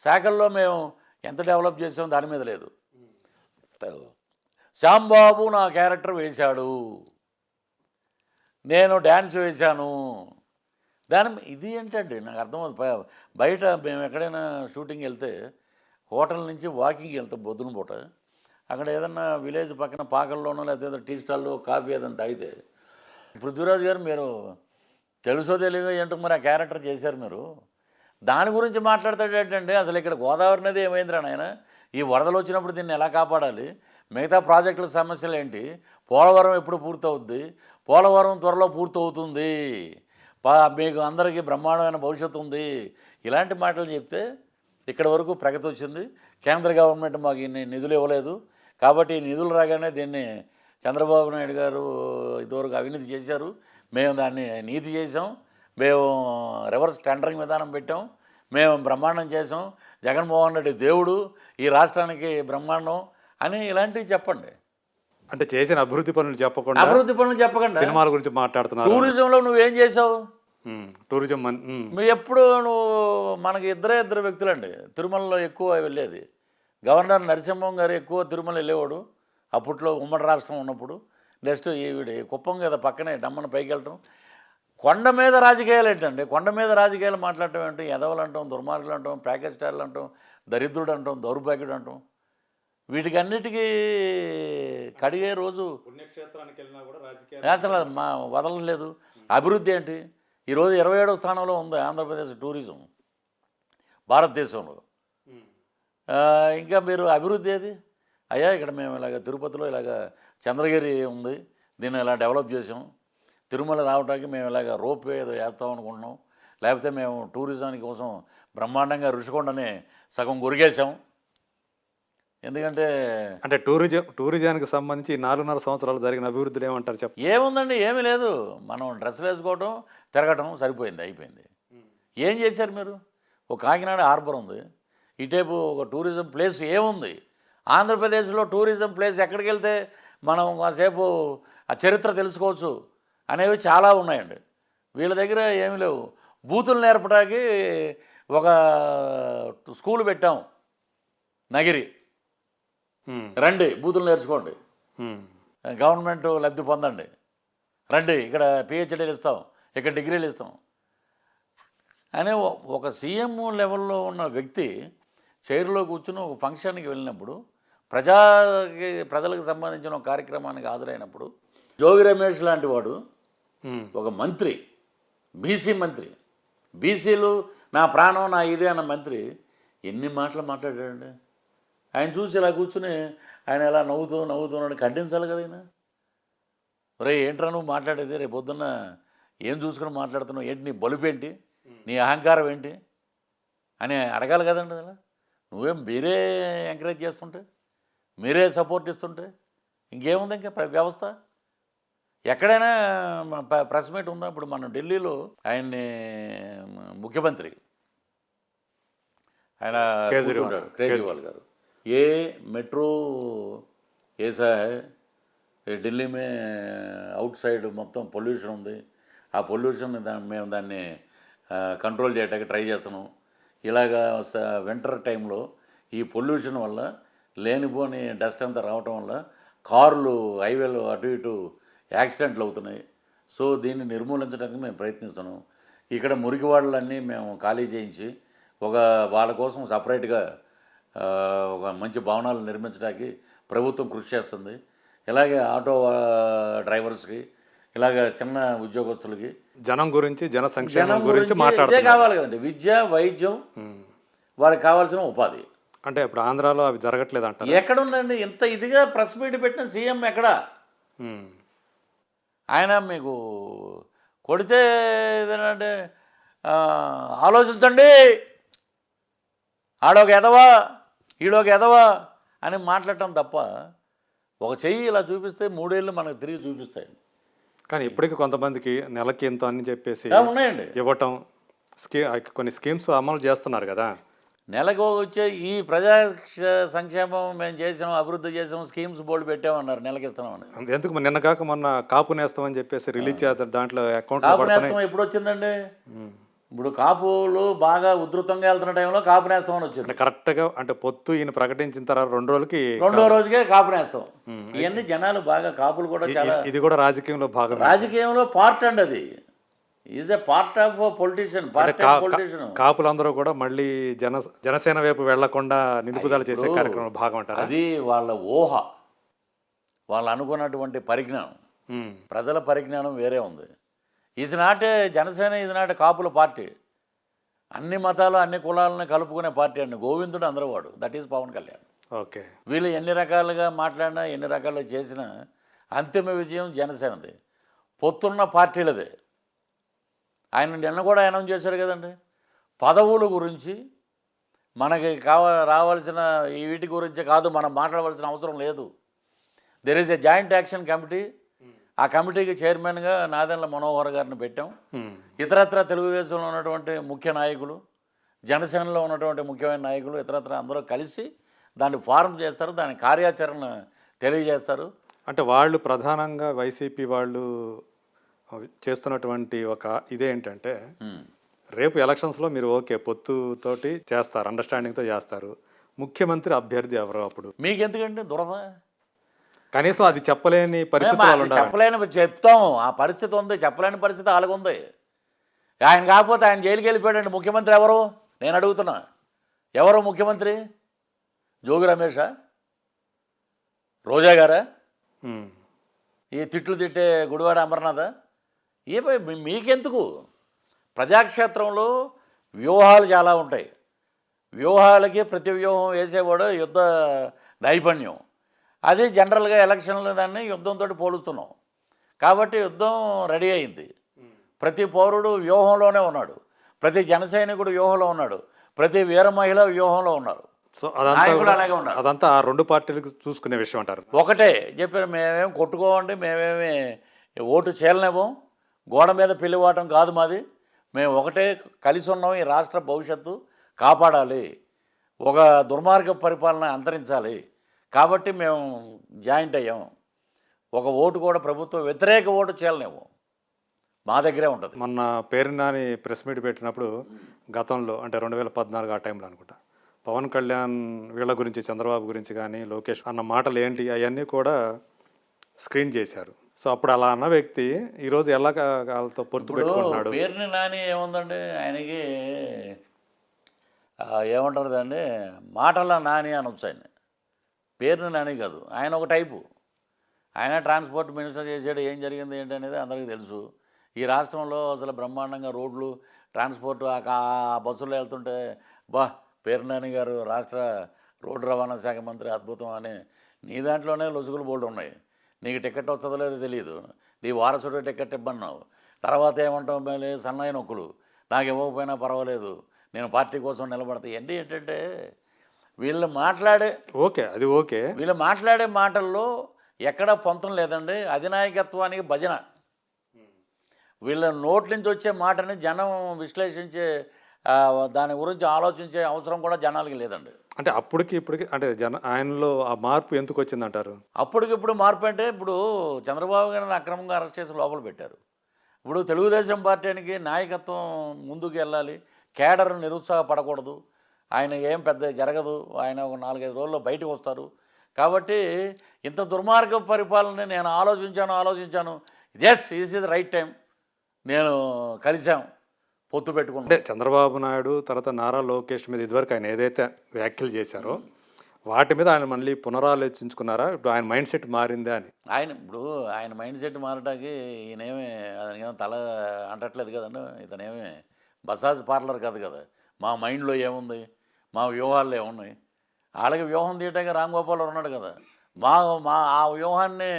శాఖల్లో మేము ఎంత డెవలప్ చేసాం దాని మీద లేదు. శ్యాంబాబు నా క్యారెక్టర్ వేశాడు, నేను డ్యాన్స్ వేశాను. ఇది ఏంటండి నాకు అర్థమవుతుంది. బయట మేము ఎక్కడైనా షూటింగ్ వెళ్తే హోటల్ నుంచి వాకింగ్కి వెళ్తాం పొద్దున పూట. అక్కడ ఏదన్నా విలేజ్ పక్కన పాకల్లోనో లేకపోతే టీ స్టాల్లో కాఫీ ఏదైనా తాగితే పృథ్వీరాజ్ గారు మీరు తెలుసో తెలియదో ఏంటో మరి ఆ క్యారెక్టర్ చేశారు మీరు, దాని గురించి మాట్లాడతాడేంటండి? అసలు ఇక్కడ గోదావరి నది ఏమైందిరా నాయన, ఈ వరదలు వచ్చినప్పుడు దీన్ని ఎలా కాపాడాలి, మిగతా ప్రాజెక్టుల సమస్యలు ఏంటి, పోలవరం ఎప్పుడు పూర్తవుద్ది, పోలవరం త్వరలో పూర్తవుతుంది, మీకు అందరికీ బ్రహ్మాండమైన భవిష్యత్తు ఉంది, ఇలాంటి మాటలు చెప్తే ఇక్కడ వరకు ప్రగతి వచ్చింది. కేంద్ర గవర్నమెంట్ మాకు ఇన్ని నిధులు ఇవ్వలేదు కాబట్టి ఈ నిధులు రాగానే దీన్ని చంద్రబాబు నాయుడు గారు ఇదివరకు అవినీతి చేశారు, మేము దాన్ని నీతి చేసాం, మేము రివర్స్ టెండరింగ్ విధానం పెట్టాం, మేము బ్రహ్మాండం చేసాం, జగన్మోహన్ రెడ్డి దేవుడు, ఈ రాష్ట్రానికి బ్రహ్మాండం అని ఇలాంటివి చెప్పండి. అంటే చేసిన అభివృద్ధి పనులు చెప్పకుండా, అభివృద్ధి పనులు చెప్పకుండా సినిమాల గురించి మాట్లాడుతున్నారు. టూరిజంలో నువ్వేం చేసావు? టూరిజం ఎప్పుడు నువ్వు మనకి ఇద్దరు వ్యక్తులండి తిరుమలలో ఎక్కువ వెళ్ళేది. గవర్నర్ నరసింహం గారు ఎక్కువ తిరుమల వెళ్ళేవాడు అప్పట్లో ఉమ్మడి రాష్ట్రం ఉన్నప్పుడు. నెక్స్ట్ ఈవిడ కుప్పం కదా పక్కనే డమ్మన పైకి వెళ్ళటం. కొండ మీద రాజకీయాలు ఏంటండి? కొండ మీద రాజకీయాలు మాట్లాడటం ఏంటి? ఎదవలు అంటాం, దుర్మార్గులు అంటాం, ప్యాకేజ్ స్టార్లు అంటాం, దరిద్రుడు అంటాం, దౌర్భాగ్యుడు అంటాం. వీటికి అన్నిటికీ కడిగే రోజు పుణ్యక్షేత్రానికి వెళ్ళినా కూడా అసలు మా వదలలేదు. అభివృద్ధి ఏంటి? ఈరోజు 27వ స్థానంలో ఉంది ఆంధ్రప్రదేశ్ టూరిజం భారతదేశంలో. ఇంకా మీరు అభివృద్ధి ఏది? అయ్యా ఇక్కడ మేము ఇలాగ తిరుపతిలో ఇలాగ చంద్రగిరి ఉంది, దీన్ని ఇలా డెవలప్ చేసాం, తిరుమల రావడానికి మేము ఇలాగ రోప్వే ఏదో వేస్తాం అనుకుంటున్నాం, లేకపోతే మేము టూరిజానికి కోసం బ్రహ్మాండంగా ఋషికొండని సగం గురిగేసాం. ఎందుకంటే అంటే టూరిజానికి సంబంధించి 4.5 సంవత్సరాలు జరిగిన అభివృద్ధులు ఏమంటారు చెప్ప? ఏముందండి, ఏమీ లేదు. మనం డ్రెస్సులు వేసుకోవటం, తిరగటం సరిపోయింది, అయిపోయింది. ఏం చేశారు మీరు? ఒక కాకినాడ హార్బర్ ఉంది, ఇటేపు ఒక టూరిజం ప్లేస్ ఏముంది? ఆంధ్రప్రదేశ్లో టూరిజం ప్లేస్ ఎక్కడికి వెళ్తే మనం కాసేపు ఆ చరిత్ర తెలుసుకోవచ్చు అనేవి చాలా ఉన్నాయండి. వీళ్ళ దగ్గర ఏమీ లేవు. బూతులు నేర్పడానికి ఒక స్కూల్ పెట్టాం నగిరి, రండి బూతులు నేర్చుకోండి, గవర్నమెంట్ లబ్ధి పొందండి, రండి ఇక్కడ పిహెచ్డీలు ఇస్తాం, ఇక్కడ డిగ్రీలు ఇస్తాం అనే ఒక సీఎం లెవెల్లో ఉన్న వ్యక్తి చైర్లో కూర్చుని ఒక ఫంక్షన్కి వెళ్ళినప్పుడు, ప్రజలకు సంబంధించిన ఒక కార్యక్రమానికి హాజరైనప్పుడు జోగి రమేష్ లాంటి వాడు ఒక మంత్రి, బీసీ మంత్రి, బీసీలు నా ప్రాణం నా ఇదే అన్న మంత్రి ఎన్ని మాటలు మాట్లాడాడండి. ఆయన చూసి ఇలా కూర్చుని ఆయన ఎలా నవ్వుతున్నాడు, ఖండించాలి కదా ఆయన. రే ఏంట్రా నువ్వు మాట్లాడేది, రేపు పొద్దున్న ఏం చూసుకుని మాట్లాడుతున్నావు, ఏంటి నీ బలుపేంటి, నీ అహంకారం ఏంటి అని అడగాలి కదండి. అలా నువ్వేం మీరే ఎంకరేజ్ చేస్తుంటే, మీరే సపోర్ట్ ఇస్తుంటే ఇంకేముంది ఇంకా వ్యవస్థ? ఎక్కడైనా ప్రెస్ మీట్ ఉందా? ఇప్పుడు మనం ఢిల్లీలో ఆయన్ని ముఖ్యమంత్రి ఆయన కేజ్రీవాల్ గారు ఏ మెట్రో ఏసా ఢిల్లీ మే అవుట్ సైడ్ మొత్తం పొల్యూషన్ ఉంది, ఆ పొల్యూషన్ మేము దాన్ని కంట్రోల్ చేయడానికి ట్రై చేస్తున్నాం. ఇలాగా వింటర్ టైంలో ఈ పొల్యూషన్ వల్ల లేనిపోని డస్ట్ అంతా రావటం వల్ల కార్లు హైవేలు అటు ఇటు యాక్సిడెంట్లు అవుతున్నాయి. సో దీన్ని నిర్మూలించడానికి మేము ప్రయత్నిస్తున్నాం. ఇక్కడ మురికివాడలన్నీ మేము ఖాళీ చేయించి వాళ్ళ కోసం సపరేట్గా ఒక మంచి భవనాలు నిర్మించడానికి ప్రభుత్వం కృషి చేస్తుంది. ఇలాగే ఆటో డ్రైవర్స్కి, ఇలాగ చిన్న ఉద్యోగస్తులకి జనం గురించి, జన సంక్షేమం గురించి మాట్లాడితే కావాలి కదండి. విద్య, వైద్యం, వారికి కావాల్సిన ఉపాధి. అంటే ఇప్పుడు ఆంధ్రాలో అవి జరగట్లేదు అంట. ఎక్కడుందండి ఇంత ఇదిగా ప్రెస్ మీట్ పెట్టిన సీఎం ఎక్కడా? ఆయన మీకు కొడితే ఏదంటే ఆలోచించండి, ఆడొక ఎదవా ఈడొక ఎదవా అని మాట్లాడటం తప్ప, ఒక చెయ్యి ఇలా చూపిస్తే 3 ఏళ్ళు మనకు తిరిగి చూపిస్తాయి. కానీ ఇప్పటికీ కొంతమందికి నెలకి ఎంత అని చెప్పేసి ఉన్నాయండి ఇవ్వటం, కొన్ని స్కీమ్స్ అమలు చేస్తున్నారు కదా. నెలకు వచ్చే ఈ ప్రజా సంక్షేమం మేము చేసాం, అభివృద్ధి చేసాం, స్కీమ్స్ బోర్డు పెట్టామన్నారు, నెలకి ఇస్తున్నామని. ఎందుకు నిన్న కాక మొన్న కాపు నేస్తామని చెప్పేసి రిలీజ్ చేస్తారు, దాంట్లో అకౌంట్ కాపు నేస్తం ఎప్పుడు వచ్చిందండి? ఇప్పుడు కాపులు బాగా ఉధృతంగా వెళ్తున్న టైంలో కాపు నేస్తం అని వచ్చింది. అంటే కరెక్ట్‌గా అంటే పొత్తు ఈయన ప్రకటించిన తర్వాత 2 రోజులకి రెండో రోజుకే కాపు నేస్తం. అయితే ఇవన్నీ జనాలు బాగా కాపులు కూడా చాలా ఇది కూడా రాజకీయంలో భాగమే అంటారు. రాజకీయంలో పార్ట్ అండి అది. Is a part of politician, అంటే పార్ట్ టైం పొలిటీషియన్. కాపులందరూ కూడా మళ్ళీ జనసేన వైపు వెళ్లకుండా నిలుపుదల చేసే ఇప్పుడు కార్యక్రమంలో భాగం అంటారా? అది వాళ్ళ ఊహ, వాళ్ళు అనుకున్నటువంటి పరిజ్ఞానం. హ్మ్. ప్రజల పరిజ్ఞానం వేరే ఉంది. Is not a Janasena, is not a కాపుల పార్టీ. అన్ని మతాలు అన్ని కులాలను కలుపుకునే పార్టీ అండి. గోవిందుడు అందరూ వాడు. That is Pawan Kalyan. Okay. వీళ్ళు ఎన్ని రకాలుగా మాట్లాడినా ఎన్ని రకాలుగా చేసినా అంతిమ విజయం జనసేనది. పొత్తున్న పార్టీలదే. ఆయన నిన్న కూడా అనౌన్స్ చేశాడు కదండి. పదవుల గురించి మనకి రావాల్సిన ఈ వీటి గురించి కాదు మనం మాట్లాడవలసిన అవసరం లేదు. There is a joint action committee. ఆ కమిటీకి చైర్మన్గా నాదెండ్ల మనోహర్ గారిని పెట్టాం. హ్మ్. ఇతరత్ర తెలుగుదేశంలో ఉన్నటువంటి ముఖ్య నాయకులు, జనసేనలో ఉన్నటువంటి ముఖ్యమైన నాయకులు ఇతరత్ర అందరూ కలిసి దాన్ని ఫార్మ్ చేస్తారు. దాని కార్యాచరణ తెలియజేస్తారు. అంటే వాళ్ళు ప్రధానంగా వైసీపీ వాళ్ళు చేస్తున్నటువంటి ఒక ఇదేంటంటే ఉమ్. రేపు ఎలక్షన్స్‌లో మీరు ఓకే. పొత్తుతోటి చేస్తారు. అండర్‌స్టాండింగ్‌తో చేస్తారు. ముఖ్యమంత్రి అభ్యర్థి ఎవరు అప్పుడు? మీకెందుకండి దురద? కనీసం అది చెప్పలేని పరిస్థితి అది వాళ్ళు ఉండాలండి. చెప్పలేని చెప్తాం. ఆ పరిస్థితి ఉంది. చెప్పలేని పరిస్థితి అలాగుంది. ఆయన కాకపోతే ఆయన జైలుకి వెళ్ళిపోయాడండి. ముఖ్యమంత్రి ఎవరు? నేను అడుగుతున్నా. ఎవరు ముఖ్యమంత్రి? జోగి రమేషా? రోజా గారా? హ్మ్. ఈ తిట్లు తిట్టే గుడివాడ అమర్నాథా? మీకెందుకు? ప్రజాక్షేత్రంలో వ్యూహాలు చాలా ఉంటాయి. వ్యూహాలకి ప్రతి వ్యూహం వేసేవాడు యుద్ధ నైపుణ్యం. అది జనరల్గా ఎలక్షన్లు దాన్ని యుద్ధంతో పోలుస్తున్నాం. కాబట్టి యుద్ధం రెడీ అయింది. ప్రతి పౌరుడు వ్యూహంలోనే ఉన్నాడు. ప్రతి జన సైనికుడు వ్యూహంలో ఉన్నాడు. ప్రతి వీర మహిళ వ్యూహంలో ఉన్నారు. సో అదంతా నాయకులు కూడా అలాగే ఉన్నారు. అదంతా ఆ 2 పార్టీలకు చూసుకునే విషయం అంటారు. ఒకటే చెప్పారు, మేమేం కొట్టుకోవండి, మేమేమి ఓటు చీలనివ్వం, గోడ మీద పెళ్లివాటం కాదు మాది. మేము ఒకటే కలిసి ఉన్నాం. ఈ రాష్ట్ర భవిష్యత్తు కాపాడాలి, ఒక దుర్మార్గ పరిపాలన అంతరించాలి. కాబట్టి మేము జాయింట్ అయ్యాం. ఒక ఓటు కూడా ప్రభుత్వ వ్యతిరేక ఓటు చీలనివ్వం. మా దగ్గరే ఉంటుంది. మొన్న పేర్ని నాని ప్రెస్ మీట్ పెట్టినప్పుడు గతంలో అంటే 2014 ఆ టైంలో అనుకుంటా. పవన్ కళ్యాణ్ వీళ్ళ గురించి, చంద్రబాబు గురించి కానీ, లోకేష్ అన్న మాటలు ఏంటి అవన్నీ కూడా స్క్రీన్ చేశారు. సో అప్పుడు అలా అన్న వ్యక్తి ఈరోజు ఎలా వాళ్ళతో పొత్తు ఇప్పుడు పెట్టుకుంటున్నాడు? పేరుని నాని ఏముందండి ఆయనకి, ఏమంటారు దాన్ని, మాటల నాని అనొచ్చు ఆయన. పేరుని నాని కాదు, ఆయన ఒక టైపు. ఆయన ట్రాన్స్పోర్ట్ మినిస్టర్ చేసాడు. ఏం జరిగింది ఏంటి అనేది అందరికీ తెలుసు. ఈ రాష్ట్రంలో అసలు బ్రహ్మాండంగా రోడ్లు, ట్రాన్స్పోర్ట్ ఆ బస్సుల్లో వెళ్తుంటే బా పేర్నాని గారు రాష్ట్ర రోడ్డు రవాణా శాఖ మంత్రి అద్భుతం అని నీ దాంట్లోనే లొసుగులు బోల్డ్ ఉన్నాయి. నీకు టికెట్ వస్తుందో లేదో తెలియదు. నీ వారసుడు టికెట్ ఇవ్వన్నావు. తర్వాత ఏమంటావు, మళ్ళీ సన్నాయి నొక్కులు, నాకు ఇవ్వకపోయినా పర్వాలేదు, నేను పార్టీ కోసం నిలబడతా. ఇవన్నీ ఏంటంటే వీళ్ళు మాట్లాడే ఓకే, అది ఓకే. వీళ్ళు మాట్లాడే మాటల్లో ఎక్కడా పొంతం లేదండి. అధినాయకత్వానికి భజన. వీళ్ళ నోట్ల నుంచి వచ్చే మాటని జనం విశ్లేషించే దాని గురించి ఆలోచించే అవసరం కూడా జనాలకి లేదండి. అంటే అప్పటికి ఇప్పటికి అంటే ఆయనలో ఆ మార్పు ఎందుకు వచ్చిందంటారు? అప్పటికిప్పుడు మార్పు అంటే ఇప్పుడు చంద్రబాబు గారిని అక్రమంగా అరెస్ట్ చేసి లోపల పెట్టారు. ఇప్పుడు తెలుగుదేశం పార్టీకి నాయకత్వం ముందుకు వెళ్ళాలి, కేడర్ నిరుత్సాహపడకూడదు, ఆయన ఏం పెద్ద జరగదు, ఆయన ఒక 4-5 రోజుల్లో బయటకు వస్తారు. కాబట్టి ఇంత దుర్మార్గ పరిపాలన నేను ఆలోచించాను. Yes is the right time. నేను కలిసాం, పొత్తు అంటే పెట్టుకున్నాం. చంద్రబాబు నాయుడు తర్వాత నారా లోకేష్ మీద ఇదివరకు ఆయన ఏదైతే వ్యాఖ్యలు చేశారో వాటి మీద ఆయన మళ్ళీ పునరాలోచించుకున్నారా? ఇప్పుడు ఆయన మైండ్ సెట్ మారిందా అని? ఆయన మైండ్ సెట్ మారటానికి ఈయనేమి అతనికేమో తల అంటట్లేదు కదండి. ఇతనేమి మసాజ్ పార్లర్ కాదు కదా. మా మైండ్లో ఏముంది, మా వ్యూహాల్లో ఏమున్నాయి. వాళ్ళకి వ్యూహం తీయటానికి రామ్ గోపాల్ ఉన్నాడు కదా. మా మా ఆ వ్యూహాన్ని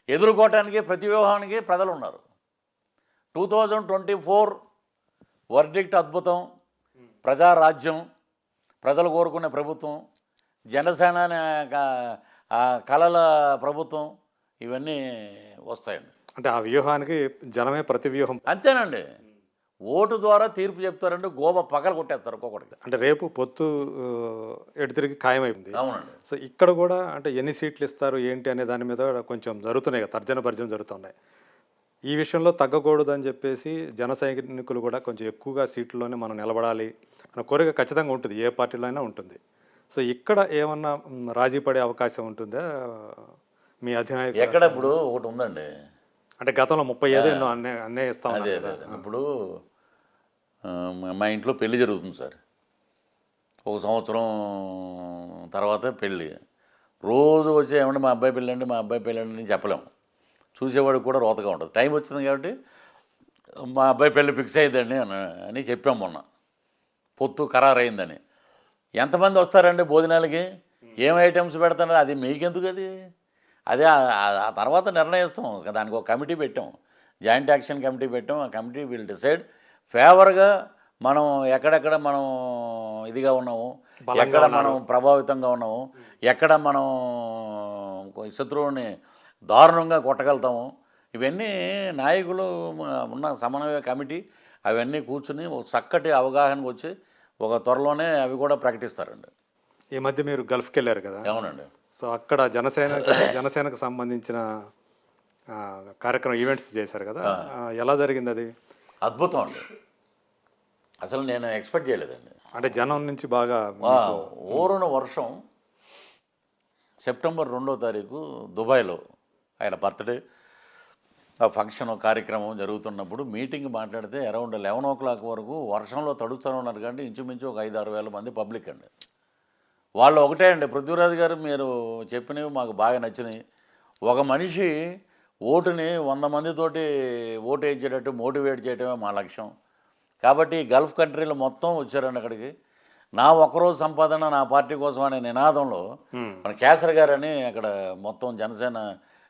ఎదుర్కోవటానికి ప్రతి వ్యూహానికి ప్రజలు ఉన్నారు. 2024 వర్డిక్ట్ అద్భుతం, ప్రజారాజ్యం, ప్రజలు కోరుకునే ప్రభుత్వం, జనసేన కళల ప్రభుత్వం, ఇవన్నీ వస్తాయండి. అంటే ఆ వ్యూహానికి జనమే ప్రతి వ్యూహం. అంతేనండి. ఓటు ద్వారా తీర్పు చెప్తారండి. గోబ పగల కొట్టేస్తారు ఒక్కొక్కటి. అంటే రేపు పొత్తు ఎడతిరిగి ఖాయమైంది. అవునండి. సో ఇక్కడ కూడా అంటే ఎన్ని సీట్లు ఇస్తారు ఏంటి అనే దాని మీద కొంచెం జరుగుతున్నాయి కదా, తర్జన భర్జన జరుగుతున్నాయి. ఈ విషయంలో తగ్గకూడదని చెప్పేసి జన సైనికులు కూడా కొంచెం ఎక్కువగా సీట్లలోనే మనం నిలబడాలి అన్న కోరిక ఖచ్చితంగా ఉంటుంది, ఏ పార్టీలో అయినా ఉంటుంది. సో ఇక్కడ ఏమన్నా రాజీ పడే అవకాశం ఉంటుందా మీ అధినాయకుడు? ఎక్కడ ఇప్పుడు ఒకటి ఉందండి. అంటే గతంలో 35 ఎన్నో అన్యాయిస్తా అదే ఉన్నారు అదే కదా. అదే. ఇప్పుడు మా ఇంట్లో పెళ్లి జరుగుతుంది సార్. ఒక సంవత్సరం తర్వాత పెళ్ళి. రోజు వచ్చి ఏమంటే మా అబ్బాయి పెళ్ళండి, మా అబ్బాయి పెళ్ళండి అని చెప్పలేము. చూసేవాడికి కూడా రోతగా ఉంటుంది. టైం వచ్చింది కాబట్టి మా అబ్బాయి పెళ్ళి ఫిక్స్ అయ్యిందండి అని చెప్పాం మొన్న. పొత్తు ఖరారైందని. ఎంతమంది వస్తారండి భోజనాలకి? ఏం ఐటమ్స్ పెడతారు? అది మీకెందుకు అది? అదే ఆ తర్వాత నిర్ణయిస్తాం. దానికి ఒక కమిటీ పెట్టాం. జాయింట్ యాక్షన్ కమిటీ పెట్టాం. ఆ కమిటీ విల్ డిసైడ్ ఫేవర్గా మనం ఎక్కడెక్కడ మనం ఇదిగా ఉన్నాము, బలంగా ఎక్కడ ఉన్నారు. మనం ప్రభావితంగా ఉన్నాము, ఎక్కడ మనం శత్రువుని దారుణంగా కొట్టగలుగుతాము, ఇవన్నీ నాయకులు ఉన్న సమన్వయ కమిటీ అవన్నీ కూర్చుని ఒక చక్కటి అవగాహనకు వచ్చి ఒక త్వరలోనే అవి కూడా ప్రకటిస్తారండి. ఈ మధ్య మీరు గల్ఫ్కి వెళ్ళారు కదా. అవునండి. సో అక్కడ జనసేనకు సంబంధించిన కార్యక్రమం ఈవెంట్స్ చేశారు కదా. ఎలా జరిగింది అది? అద్భుతం అండి. అసలు నేను ఎక్స్పెక్ట్ చేయలేదండి. అంటే జనం నుంచి బాగా ఊరున వర్షం. సెప్టెంబర్ 2వ తారీఖు దుబాయ్లో ఆయన బర్త్డే ఆ ఫంక్షన్ కార్యక్రమం జరుగుతున్నప్పుడు మీటింగ్ మాట్లాడితే అరౌండ్ 11 వరకు వర్షంలో తడుస్తూనే ఉన్నారు. కానీ ఇంచుమించు ఒక 5-6 వేల మంది పబ్లిక్ అండి. వాళ్ళు ఒకటే అండి, పృథ్వీరాజు గారు మీరు చెప్పినవి మాకు బాగా నచ్చినాయి. ఒక మనిషి ఓటుని 100 మందితోటి ఓటు వేయించేటట్టు మోటివేట్ చేయడమే మా లక్ష్యం. కాబట్టి గల్ఫ్ కంట్రీలు మొత్తం వచ్చారండి అక్కడికి. నా ఒక్కరోజు సంపాదన నా పార్టీ కోసం అనే నినాదంలో మన కేసరి గారని అక్కడ మొత్తం జనసేన